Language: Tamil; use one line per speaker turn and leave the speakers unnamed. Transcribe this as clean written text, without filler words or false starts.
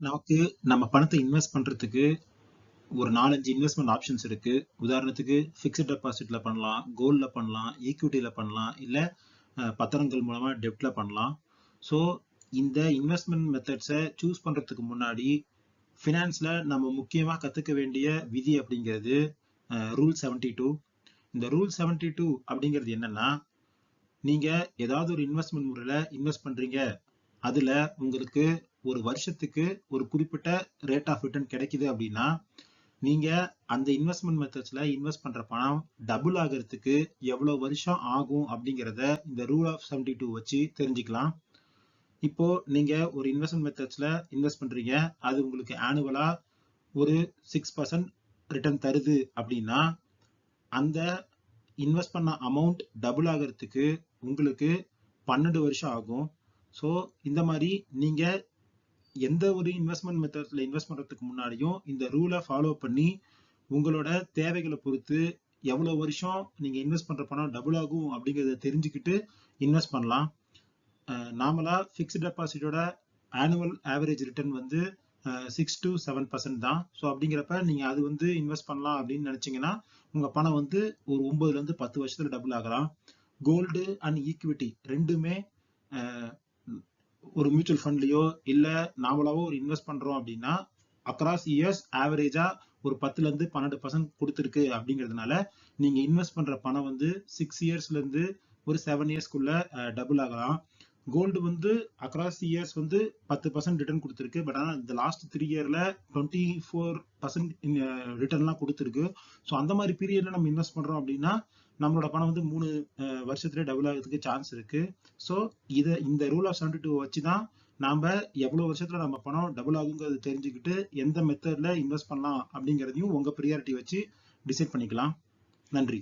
நமக்கு நம்ம பணத்தை இன்வெஸ்ட் பண்றதுக்கு ஒரு 4, 5 இன்வெஸ்ட்மெண்ட் ஆப்ஷன்ஸ் இருக்கு. உதாரணத்துக்கு ஃபிக்ஸ்ட் டெபாசிட்ல பண்ணலாம், கோல்ட்ல பண்ணலாம், ஈக்விட்டில பண்ணலாம், இல்ல பத்திரங்கள் மூலமா டெப்ட்ல பண்ணலாம். ஸோ இந்த இன்வெஸ்ட்மெண்ட் மெத்தட்ஸை சூஸ் பண்றதுக்கு முன்னாடி ஃபினான்ஸ்ல நம்ம முக்கியமா கத்துக்க வேண்டிய விதி அப்படிங்கிறது ரூல் 72. இந்த ரூல் 72 அப்படிங்கிறது என்னன்னா, நீங்க ஏதாவது ஒரு இன்வெஸ்ட்மெண்ட் முறையில இன்வெஸ்ட் பண்றீங்க, அதுல உங்களுக்கு ஒரு வருஷத்துக்கு ஒரு குறிப்பிட்ட ரேட் ஆஃப் ரிட்டர்ன் கிடைக்குது அப்படின்னா, நீங்க அந்த இன்வெஸ்ட்மெண்ட் மெத்தட்ஸ்ல இன்வெஸ்ட் பண்ற பணம் டபுள் ஆகிறதுக்கு எவ்வளவு வருஷம் ஆகும் அப்படிங்கிறத இந்த ரூல் ஆஃப் 72 வச்சு தெரிஞ்சுக்கலாம். இப்போ நீங்க ஒரு இன்வெஸ்ட்மெண்ட் மெத்தட்ஸ்ல இன்வெஸ்ட் பண்றீங்க, அது உங்களுக்கு ஆனுவலா ஒரு 6% ரிட்டர்ன் தருது அப்படின்னா, அந்த இன்வெஸ்ட் பண்ண அமௌண்ட் டபுள் ஆகிறதுக்கு உங்களுக்கு 12 வருஷம் ஆகும். ஸோ இந்த மாதிரி நீங்க எந்த ஒரு இன்வெஸ்ட்மெண்ட் மெத்தட்ஸ்ல இன்வெஸ்ட் பண்றதுக்கு முன்னாடியும் இந்த ரூலை ஃபாலோ பண்ணி உங்களோட தேவைகளை பொறுத்து எவ்வளவு வருஷம் நீங்க இன்வெஸ்ட் பண்ற பணம் டபுள் ஆகும் அப்படிங்கறத தெரிஞ்சுக்கிட்டு இன்வெஸ்ட் பண்ணலாம். நார்மலா ஃபிக்ஸ்ட் டெபாசிட்டோட ஆனுவல் ஆவரேஜ் ரிட்டர்ன் வந்து 6 to 7% தான். ஸோ அப்படிங்கிறப்ப நீங்க அது வந்து இன்வெஸ்ட் பண்ணலாம் அப்படின்னு நினைச்சீங்கன்னா உங்க பணம் வந்து ஒரு 9ல இருந்து 10 வருஷத்துல டபுள் ஆகலாம். கோல்டு அண்ட் ஈக்விட்டி ரெண்டுமே ஒரு மியூச்சுவல் ஃபண்ட்லயோ இல்ல நாமளாவோ ஒரு இன்வெஸ்ட் பண்றோம் அப்படின்னா அக்ராஸ் இயர்ஸ் ஆவரேஜா ஒரு 10ல இருந்து 12% கொடுத்துருக்கு அப்படிங்கிறதுனால நீங்க இன்வெஸ்ட் பண்ற பணம் வந்து 6 இயர்ஸ்ல இருந்து ஒரு 7 இயர்ஸ்க்குள்ள டபுள் ஆகலாம். கோல்டு வந்து அக்ராஸ் இயர்ஸ் வந்து 10% ரிட்டர்ன் கொடுத்துருக்கு. பட் ஆனால் இந்த லாஸ்ட் 3 இயர்ல 24% ரிட்டர்ன்லாம் கொடுத்துருக்கு. ஸோ அந்த மாதிரி பீரியட்ல நம்ம இன்வெஸ்ட் பண்றோம் அப்படின்னா நம்மளோட பணம் வந்து 3 வருஷத்துல டபுள் ஆகிறதுக்கு சான்ஸ் இருக்கு. ஸோ இந்த ரூல் ஆஃப் 72 வச்சு தான் நாம எவ்வளவு வருஷத்துல நம்ம பணம் டபுள் ஆகுங்கிறது தெரிஞ்சுக்கிட்டு எந்த மெத்தட்ல இன்வெஸ்ட் பண்ணலாம் அப்படிங்கிறதையும் உங்க ப்ரியாரிட்டி வச்சு டிசைட் பண்ணிக்கலாம். நன்றி.